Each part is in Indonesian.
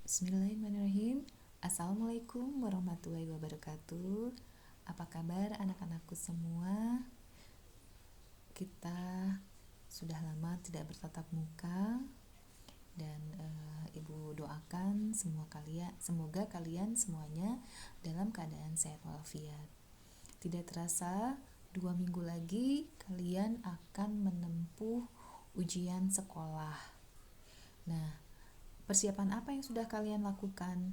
Bismillahirrahmanirrahim. Assalamualaikum warahmatullahi wabarakatuh. Apa kabar anak-anakku semua? Kita sudah lama tidak bertatap muka dan Ibu doakan semoga kalian semuanya dalam keadaan sehat walafiat. Tidak terasa 2 minggu lagi kalian akan menempuh ujian sekolah. Nah, persiapan apa yang sudah kalian lakukan?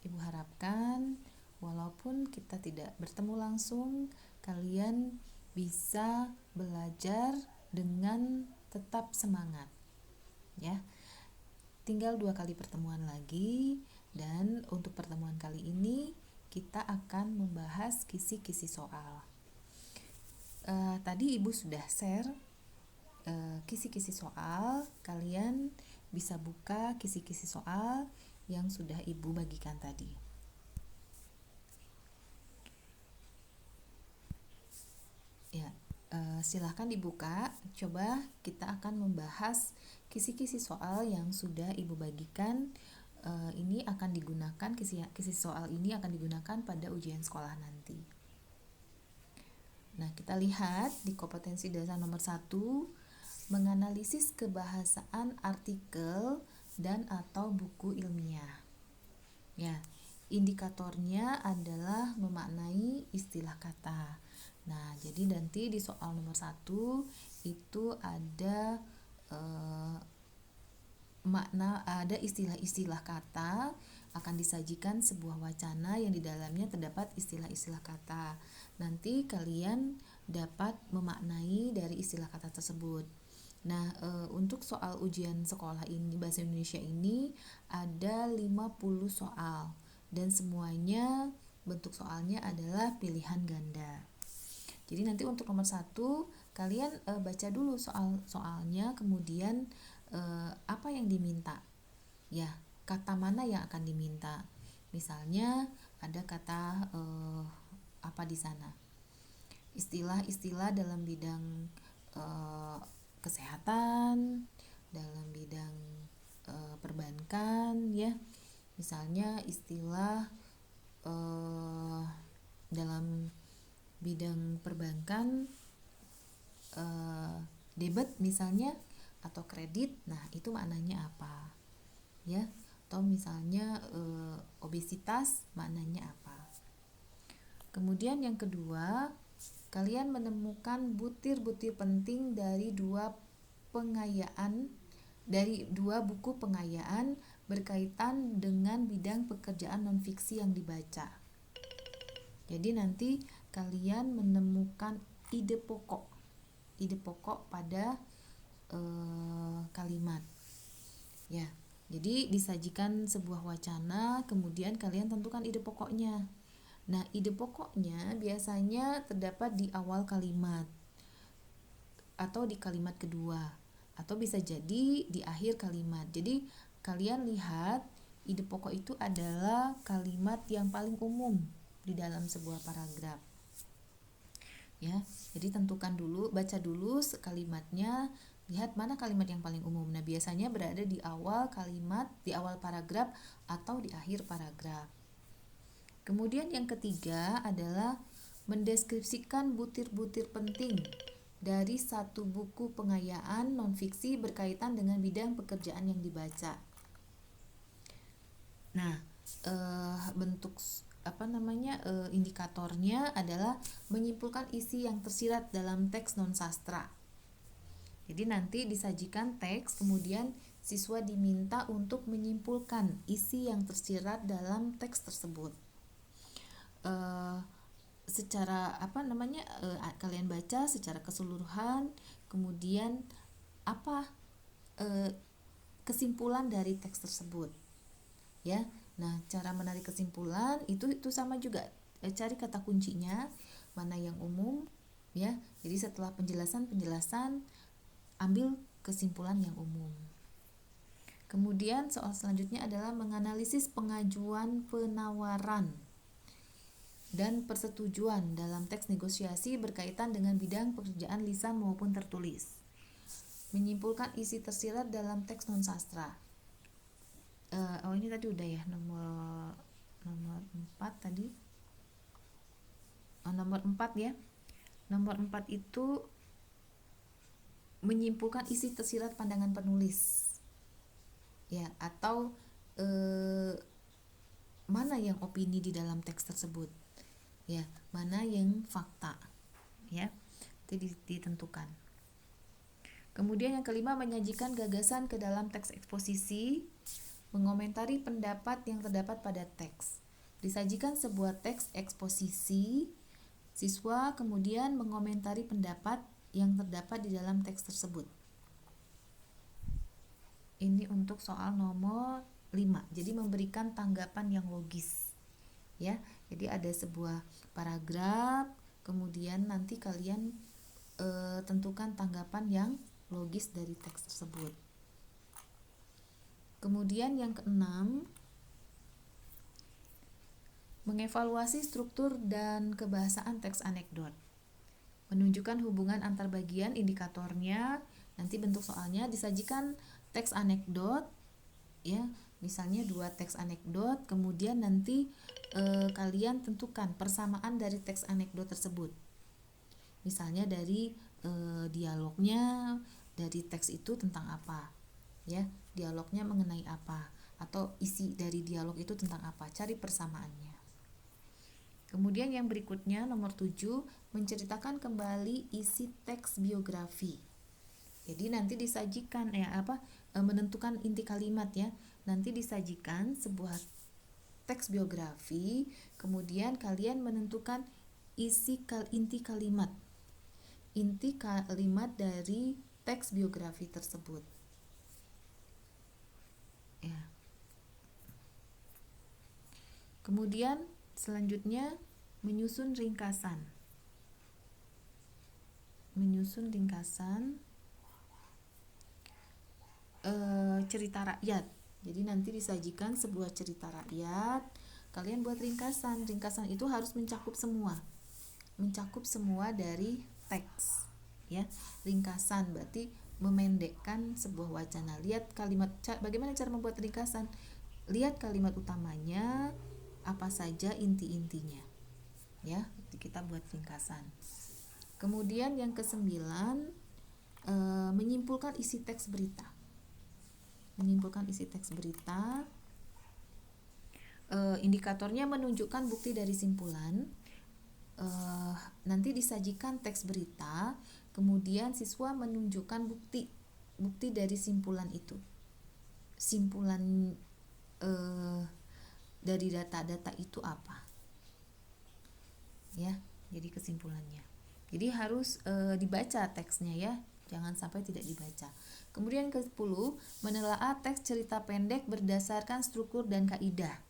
Ibu harapkan walaupun kita tidak bertemu langsung, kalian bisa belajar dengan tetap semangat. Ya. Tinggal 2 kali pertemuan lagi, dan untuk pertemuan kali ini kita akan membahas kisi-kisi soal. Tadi Ibu sudah share kisi-kisi soal. Kalian bisa buka kisi-kisi soal yang sudah Ibu bagikan tadi. Ya, silahkan dibuka. Coba kita akan membahas kisi-kisi soal yang sudah Ibu bagikan. Ini akan digunakan, kisi soal ini akan digunakan pada ujian sekolah nanti. Nah, kita lihat di kompetensi dasar nomor 1, menganalisis kebahasaan artikel dan atau buku ilmiah. Ya, indikatornya adalah memaknai istilah kata. Nah, jadi nanti di soal nomor 1 itu ada ada istilah-istilah kata, akan disajikan sebuah wacana yang di dalamnya terdapat istilah-istilah kata. Nanti kalian dapat memaknai dari istilah kata tersebut. Nah, untuk soal ujian sekolah ini bahasa Indonesia ini ada 50 soal dan semuanya bentuk soalnya adalah pilihan ganda. Jadi nanti untuk nomor 1 kalian baca dulu soalnya, kemudian apa yang diminta. Ya, kata mana yang akan diminta. Misalnya ada kata apa di sana? Istilah-istilah dalam bidang kesehatan, dalam bidang perbankan, ya. Misalnya istilah dalam bidang perbankan, debit misalnya, atau kredit. Nah, itu maknanya apa? Ya. Atau misalnya obesitas, maknanya apa? Kemudian yang kedua, kalian menemukan butir-butir penting dari dua buku pengayaan berkaitan dengan bidang pekerjaan non-fiksi yang dibaca. Jadi nanti kalian menemukan ide pokok pada kalimat. Ya, jadi disajikan sebuah wacana, kemudian kalian tentukan ide pokoknya. Nah, ide pokoknya biasanya terdapat di awal kalimat atau di kalimat kedua, atau bisa jadi di akhir kalimat. Jadi kalian lihat ide pokok itu adalah kalimat yang paling umum di dalam sebuah paragraf. Ya, jadi tentukan dulu, baca dulu kalimatnya, lihat mana kalimat yang paling umum. Nah, biasanya berada di awal kalimat, di awal paragraf atau di akhir paragraf. Kemudian yang ketiga adalah mendeskripsikan butir-butir penting dari satu buku pengayaan non-fiksi berkaitan dengan bidang pekerjaan yang dibaca. Nah, bentuk indikatornya adalah menyimpulkan isi yang tersirat dalam teks non-sastra. Jadi nanti disajikan teks, kemudian siswa diminta untuk menyimpulkan isi yang tersirat dalam teks tersebut. Kalian baca secara keseluruhan, kemudian apa kesimpulan dari teks tersebut, ya. Nah, cara menarik kesimpulan itu sama juga, cari kata kuncinya mana yang umum, ya. Jadi setelah penjelasan ambil kesimpulan yang umum. Kemudian soal selanjutnya adalah menganalisis pengajuan penawaran dan persetujuan dalam teks negosiasi berkaitan dengan bidang pekerjaan lisan maupun tertulis. Menyimpulkan isi tersirat dalam teks non-sastra. Ini ini tadi udah ya, nomor 4 tadi. Nomor 4 ya. Nomor 4 itu menyimpulkan isi tersirat pandangan penulis. Ya, atau mana yang opini di dalam teks tersebut. Ya, mana yang fakta. Ya, itu ditentukan. Kemudian yang kelima, menyajikan gagasan ke dalam teks eksposisi, mengomentari pendapat yang terdapat pada teks. Disajikan sebuah teks eksposisi, siswa kemudian mengomentari pendapat yang terdapat di dalam teks tersebut. Ini untuk soal nomor 5. Jadi memberikan tanggapan yang logis. Ya, jadi ada sebuah paragraf, kemudian nanti kalian tentukan tanggapan yang logis dari teks tersebut. Kemudian yang keenam, mengevaluasi struktur dan kebahasaan teks anekdot. Menunjukkan hubungan antar bagian, indikatornya, nanti bentuk soalnya disajikan teks anekdot, ya, misalnya 2 teks anekdot, kemudian nanti kalian tentukan persamaan dari teks anekdot tersebut. Misalnya dari dialognya, dari teks itu tentang apa, ya, dialognya mengenai apa, atau isi dari dialog itu tentang apa, cari persamaannya. Kemudian yang berikutnya nomor 7, menceritakan kembali isi teks biografi. Jadi nanti disajikan menentukan inti kalimat ya. Nanti disajikan sebuah teks biografi, kemudian kalian menentukan inti kalimat. Inti kalimat dari teks biografi tersebut. Ya. Kemudian selanjutnya menyusun ringkasan. Cerita rakyat. Jadi nanti disajikan sebuah cerita rakyat, kalian buat ringkasan. Ringkasan itu harus mencakup semua dari teks, ya. Ringkasan berarti memendekkan sebuah wacana. Lihat kalimat, bagaimana cara membuat ringkasan? Lihat kalimat utamanya, apa saja inti-intinya, ya. Kita buat ringkasan. Kemudian yang ke-9, menyimpulkan isi teks berita. Indikatornya menunjukkan bukti dari simpulan. Nanti disajikan teks berita, kemudian siswa menunjukkan bukti dari simpulan itu. Simpulan dari data-data itu apa? Ya, jadi kesimpulannya. Jadi harus dibaca teksnya ya, jangan sampai tidak dibaca. Kemudian ke-10, menelaah teks cerita pendek berdasarkan struktur dan kaidah.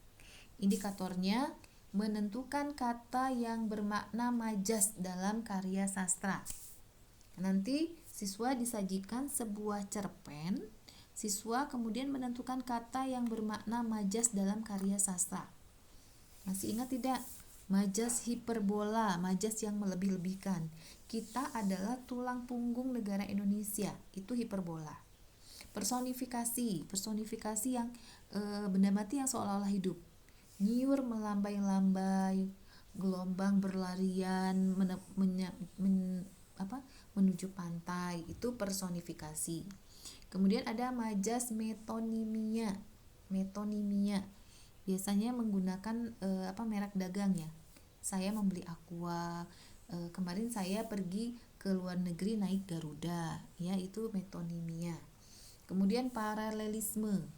Indikatornya menentukan kata yang bermakna majas dalam karya sastra. Nanti siswa disajikan sebuah cerpen, siswa kemudian menentukan kata yang bermakna majas dalam karya sastra. Masih ingat tidak? Majas hiperbola, majas yang melebih-lebihkan. Kita adalah tulang punggung negara Indonesia, itu hiperbola. Personifikasi yang benda mati yang seolah-olah hidup. Nyiur melambai-lambai, gelombang berlarian menuju pantai, itu personifikasi. Kemudian ada majas metonimia. Biasanya menggunakan merek dagang ya. Saya membeli Aqua, kemarin saya pergi ke luar negeri naik Garuda, ya, itu metonimia. Kemudian paralelisme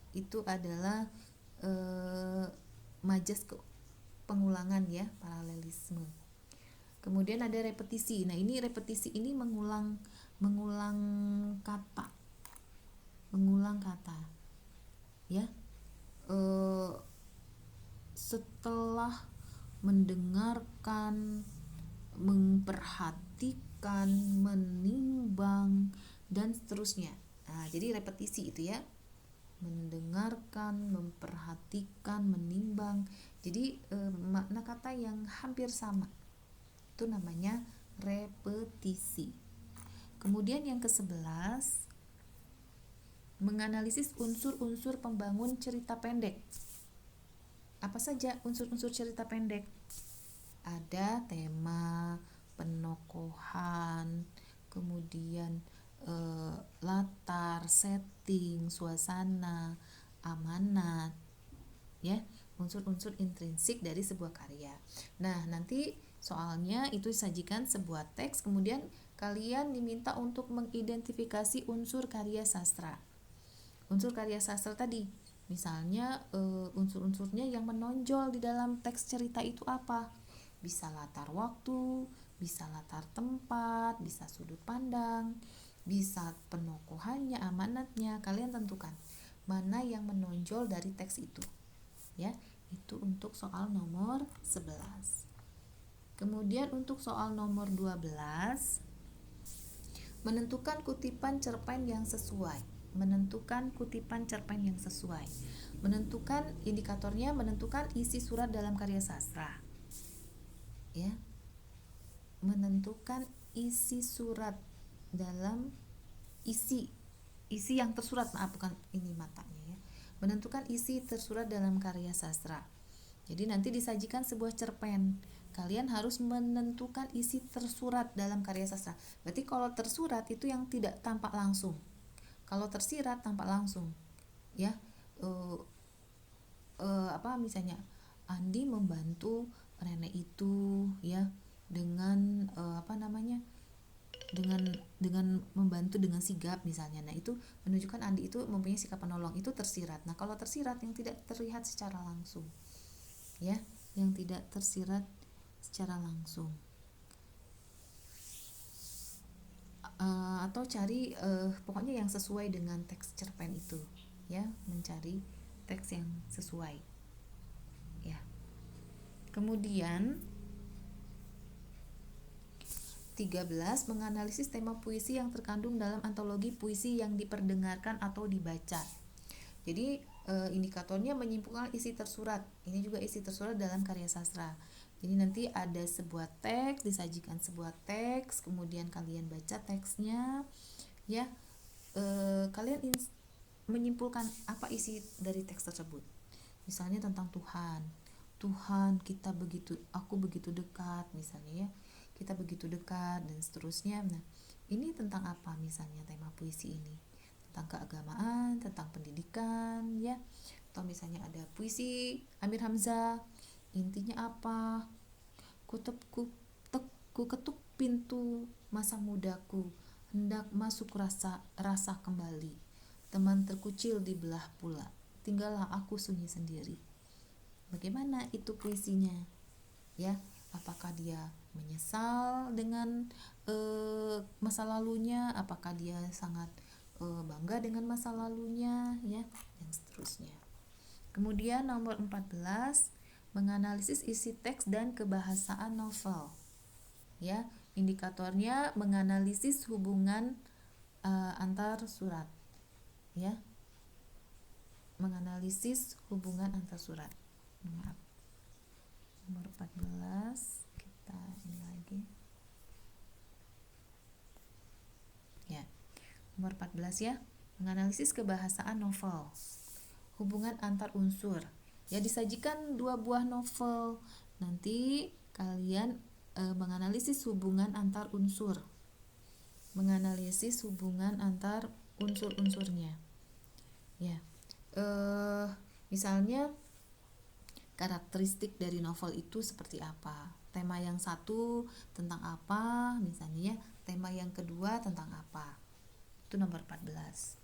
itu adalah majas pengulangan ya, paralelisme. Kemudian ada repetisi. Nah, ini repetisi ini mengulang kata. Ya. Setelah mendengarkan, memperhatikan, menimbang, dan seterusnya. Nah, jadi repetisi itu ya. Mendengarkan, memperhatikan, menimbang. Jadi makna kata yang hampir sama. Itu namanya repetisi. Kemudian yang ke-11, menganalisis unsur-unsur pembangun cerita pendek. Apa saja unsur-unsur cerita pendek? Ada tema, penokohan, kemudian latar, setting, suasana, amanat, ya, unsur-unsur intrinsik dari sebuah karya. Nah, nanti soalnya itu disajikan sebuah teks, kemudian kalian diminta untuk mengidentifikasi unsur karya sastra. Unsur karya sastra tadi, misalnya unsur-unsurnya yang menonjol di dalam teks cerita itu apa? Bisa latar waktu, bisa latar tempat, bisa sudut pandang, bisa penokohannya, amanatnya. Kalian tentukan mana yang menonjol dari teks itu, ya. Itu untuk soal nomor 11. Kemudian untuk soal nomor 12, menentukan kutipan cerpen yang sesuai. Menentukan kutipan cerpen yang sesuai. Menentukan indikatornya, menentukan isi surat dalam karya sastra. Ya. Menentukan isi surat dalam isi yang tersurat, bukan ini matanya, ya. Menentukan isi tersurat dalam karya sastra. Jadi nanti disajikan sebuah cerpen, kalian harus menentukan isi tersurat dalam karya sastra. Berarti kalau tersurat itu yang tidak tampak langsung, kalau tersirat tampak langsung, ya. Misalnya Andi membantu nenek itu, ya, dengan dengan membantu dengan sigap misalnya. Nah, itu menunjukkan Andi itu mempunyai sikap penolong, itu tersirat. Nah, kalau tersirat yang tidak terlihat secara langsung, ya, yang tidak tersirat secara langsung. Atau cari pokoknya yang sesuai dengan teks cerpen itu, ya, mencari teks yang sesuai, ya. Kemudian 13, menganalisis tema puisi yang terkandung dalam antologi puisi yang diperdengarkan atau dibaca. Jadi indikatornya menyimpulkan isi tersurat. Ini juga isi tersurat dalam karya sastra. Jadi nanti ada sebuah teks, disajikan sebuah teks, kemudian kalian baca teksnya, ya. Kalian menyimpulkan apa isi dari teks tersebut. Misalnya tentang Tuhan. Tuhan, aku begitu dekat, misalnya, ya. Kita begitu dekat dan seterusnya. Nah, ini tentang apa misalnya tema puisi ini? Tentang keagamaan, tentang pendidikan, ya. Atau misalnya ada puisi Amir Hamzah, intinya apa? Ku ketuk pintu masa mudaku, hendak masuk rasa kembali. Teman terkucil dibelah pula, tinggallah aku sunyi sendiri. Bagaimana itu puisinya, ya? Apakah dia menyesal dengan masa lalunya? Apakah dia sangat bangga dengan masa lalunya, ya, dan seterusnya. Kemudian nomor 14, menganalisis isi teks dan kebahasaan novel, ya. Indikatornya menganalisis hubungan antar surat, ya. Menganalisis hubungan antar surat. Nomor 14 kita ini lagi, ya. Nomor 14, ya, menganalisis kebahasaan novel, hubungan antar unsur, ya. Disajikan 2 buah novel, nanti kalian menganalisis hubungan antar unsur, menganalisis hubungan antar unsur-unsurnya, ya. Misalnya karakteristik dari novel itu seperti apa, tema yang satu tentang apa misalnya, ya, tema yang kedua tentang apa. Itu nomor 14.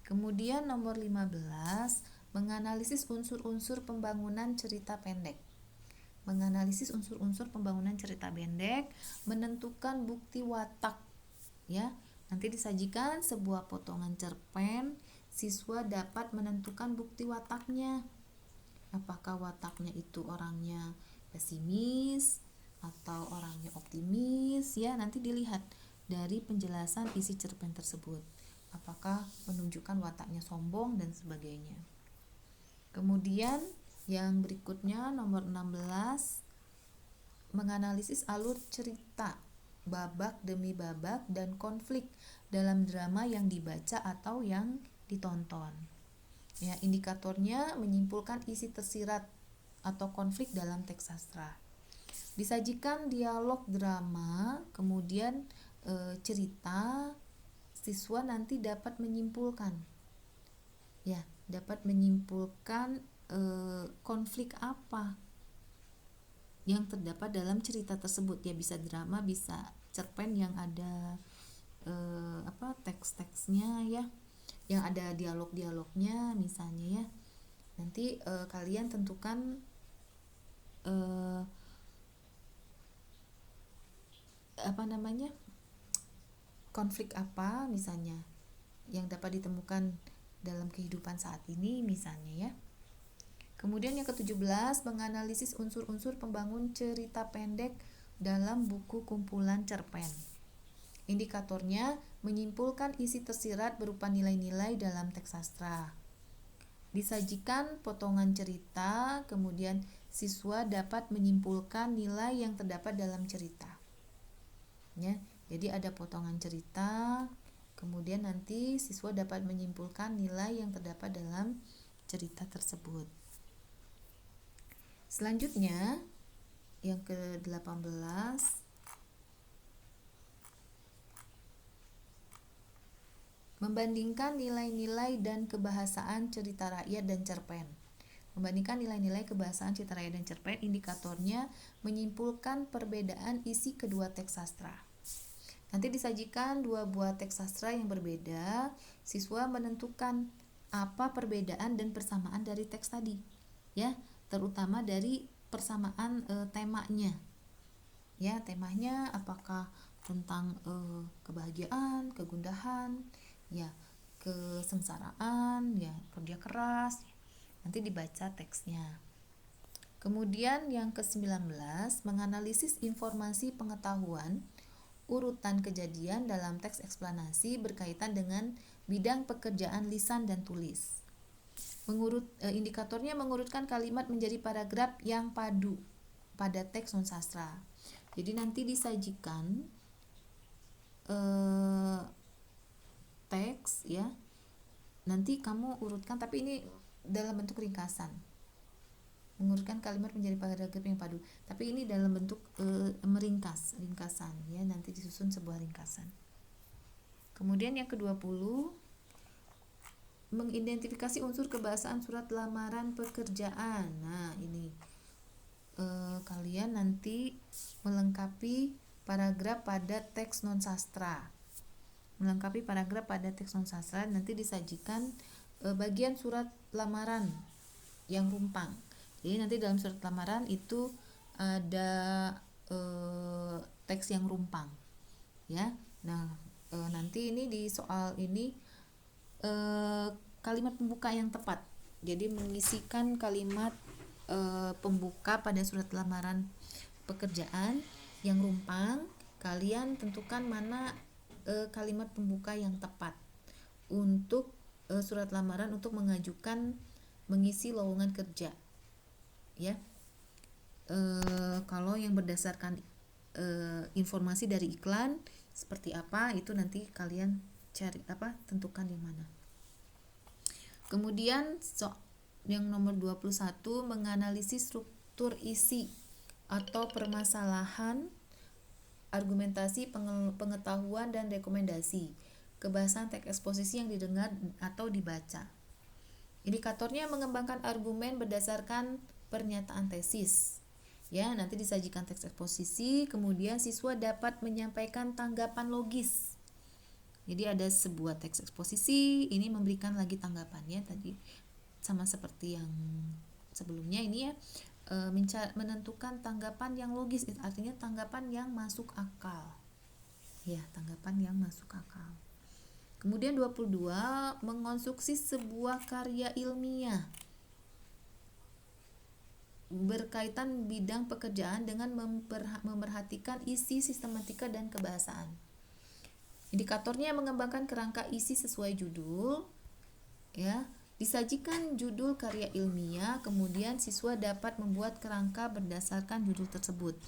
Kemudian nomor 15, menganalisis unsur-unsur pembangunan cerita pendek. Menganalisis unsur-unsur pembangunan cerita pendek, menentukan bukti watak, ya. Nanti disajikan sebuah potongan cerpen, siswa dapat menentukan bukti wataknya. Apakah wataknya itu orangnya pesimis atau orangnya optimis, ya. Nanti dilihat dari penjelasan isi cerpen tersebut, apakah menunjukkan wataknya sombong dan sebagainya. Kemudian yang berikutnya nomor 16, menganalisis alur cerita, babak demi babak dan konflik dalam drama yang dibaca atau yang ditonton. Ya, indikatornya menyimpulkan isi tersirat atau konflik dalam teks sastra. Disajikan dialog drama, kemudian cerita, siswa nanti dapat menyimpulkan. Ya, dapat menyimpulkan konflik apa yang terdapat dalam cerita tersebut. Ya, bisa drama, bisa cerpen yang ada teks-teksnya ya, yang ada dialog-dialognya misalnya ya. Nanti kalian tentukan konflik apa misalnya yang dapat ditemukan dalam kehidupan saat ini misalnya ya. Kemudian yang ke-17, menganalisis unsur-unsur pembangun cerita pendek dalam buku kumpulan cerpen. Indikatornya menyimpulkan isi tersirat berupa nilai-nilai dalam teks sastra. Disajikan potongan cerita, kemudian siswa dapat menyimpulkan nilai yang terdapat dalam cerita. Ya, jadi ada potongan cerita, kemudian nanti siswa dapat menyimpulkan nilai yang terdapat dalam cerita tersebut. Selanjutnya, yang ke-18, membandingkan nilai-nilai dan kebahasaan cerita rakyat dan cerpen. Membandingkan nilai-nilai kebahasaan cerita rakyat dan cerpen, indikatornya menyimpulkan perbedaan isi kedua teks sastra. Nanti disajikan 2 buah teks sastra yang berbeda, siswa menentukan apa perbedaan dan persamaan dari teks tadi. Ya, terutama dari persamaan temanya. Ya, temanya apakah tentang kebahagiaan, kegundahan, ya, kesengsaraan, ya, kerja keras. Nanti dibaca teksnya. Kemudian yang ke-19, menganalisis informasi pengetahuan urutan kejadian dalam teks eksplanasi berkaitan dengan bidang pekerjaan lisan dan tulis. Indikatornya mengurutkan kalimat menjadi paragraf yang padu pada teks non-sastra. Jadi nanti disajikan teks ya. Nanti kamu urutkan, tapi ini dalam bentuk ringkasan. Mengurutkan kalimat menjadi paragraf yang padu. Tapi ini dalam bentuk ringkasan ya, nanti disusun sebuah ringkasan. Kemudian yang ke-20, mengidentifikasi unsur kebahasaan surat lamaran pekerjaan. Nah, ini kalian nanti melengkapi paragraf pada teks non sastra. Nanti disajikan bagian surat lamaran yang rumpang. Jadi nanti dalam surat lamaran itu ada teks yang rumpang ya. Nah, nanti ini di soal ini kalimat pembuka yang tepat. Jadi mengisikan kalimat pembuka pada surat lamaran pekerjaan yang rumpang, kalian tentukan mana kalimat pembuka yang tepat untuk surat lamaran untuk mengajukan mengisi lowongan kerja ya. Kalau yang berdasarkan informasi dari iklan seperti apa, itu nanti kalian tentukan yang mana. Kemudian yang nomor 21, menganalisis struktur isi atau permasalahan, argumentasi, pengetahuan dan rekomendasi, kebahasan teks eksposisi yang didengar atau dibaca. Indikatornya mengembangkan argumen berdasarkan pernyataan tesis. Ya, nanti disajikan teks eksposisi, kemudian siswa dapat menyampaikan tanggapan logis. Jadi ada sebuah teks eksposisi, ini memberikan lagi tanggapannya tadi sama seperti yang sebelumnya ini ya, menentukan tanggapan yang logis, artinya tanggapan yang masuk akal. Ya, tanggapan yang masuk akal. Kemudian 22, mengonstruksi sebuah karya ilmiah berkaitan bidang pekerjaan dengan memerhatikan isi sistematika dan kebahasaan. Indikatornya mengembangkan kerangka isi sesuai judul ya. Disajikan judul karya ilmiah, kemudian siswa dapat membuat kerangka berdasarkan judul tersebut.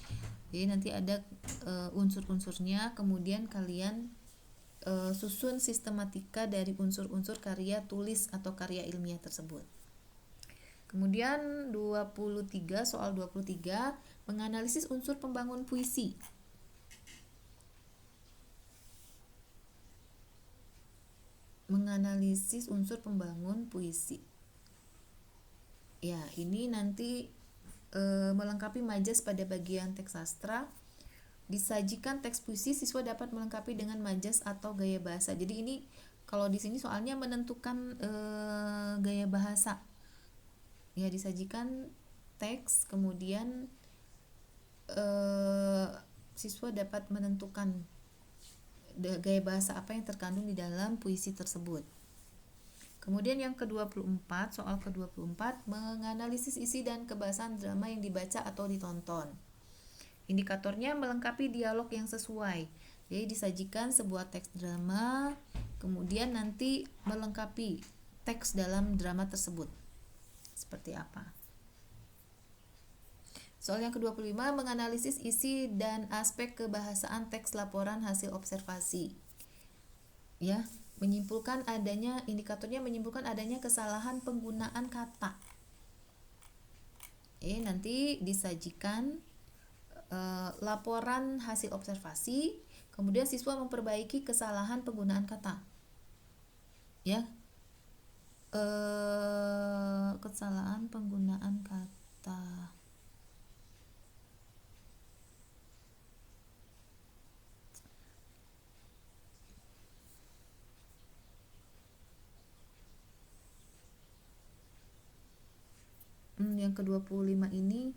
Jadi nanti ada unsur-unsurnya, kemudian kalian susun sistematika dari unsur-unsur karya tulis atau karya ilmiah tersebut. Kemudian 23, soal 23, menganalisis unsur pembangun puisi. Menganalisis unsur pembangun puisi. Ya, ini nanti melengkapi majas pada bagian teks sastra. Disajikan teks puisi, siswa dapat melengkapi dengan majas atau gaya bahasa. Jadi ini kalau di sini soalnya menentukan gaya bahasa. Ya, disajikan teks, kemudian siswa dapat menentukan gaya bahasa apa yang terkandung di dalam puisi tersebut. Kemudian yang ke-24, soal ke-24, menganalisis isi dan kebahasaan drama yang dibaca atau ditonton. Indikatornya melengkapi dialog yang sesuai. Jadi disajikan sebuah teks drama, kemudian nanti melengkapi teks dalam drama tersebut. Seperti apa? Soal yang ke-25, menganalisis isi dan aspek kebahasaan teks laporan hasil observasi. Ya, menyimpulkan adanya, indikatornya menyimpulkan adanya kesalahan penggunaan kata. Nanti disajikan laporan hasil observasi, kemudian siswa memperbaiki kesalahan penggunaan kata. Ya, kesalahan penggunaan kata. Yang ke-25 ini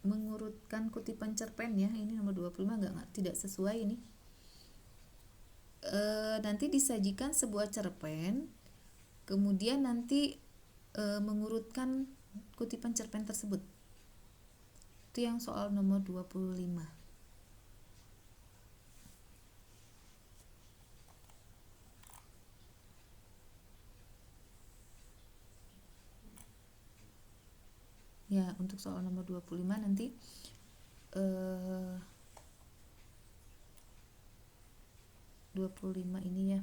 mengurutkan kutipan cerpen ya. Ini nomor 25 tidak sesuai ini. Nanti disajikan sebuah cerpen, kemudian nanti mengurutkan kutipan cerpen tersebut. Itu yang soal nomor 25. Ya, untuk soal nomor 25 nanti 25 ini ya.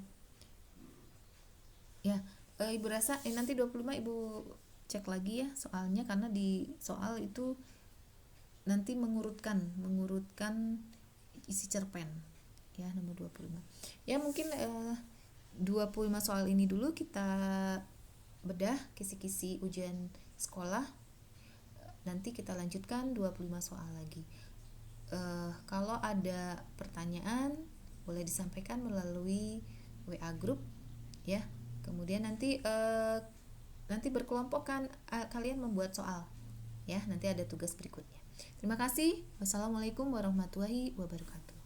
Ya, Ibu rasa nanti 25 Ibu cek lagi ya soalnya, karena di soal itu nanti mengurutkan isi cerpen. Ya, nomor 25. Ya, mungkin 25 soal ini dulu kita bedah kisi-kisi ujian sekolah. Nanti kita lanjutkan 25 soal lagi. Kalau ada pertanyaan boleh disampaikan melalui WA group ya. Kemudian nanti berkelompokkan kalian membuat soal ya. Nanti ada tugas berikutnya. Terima kasih. Wassalamualaikum warahmatullahi wabarakatuh.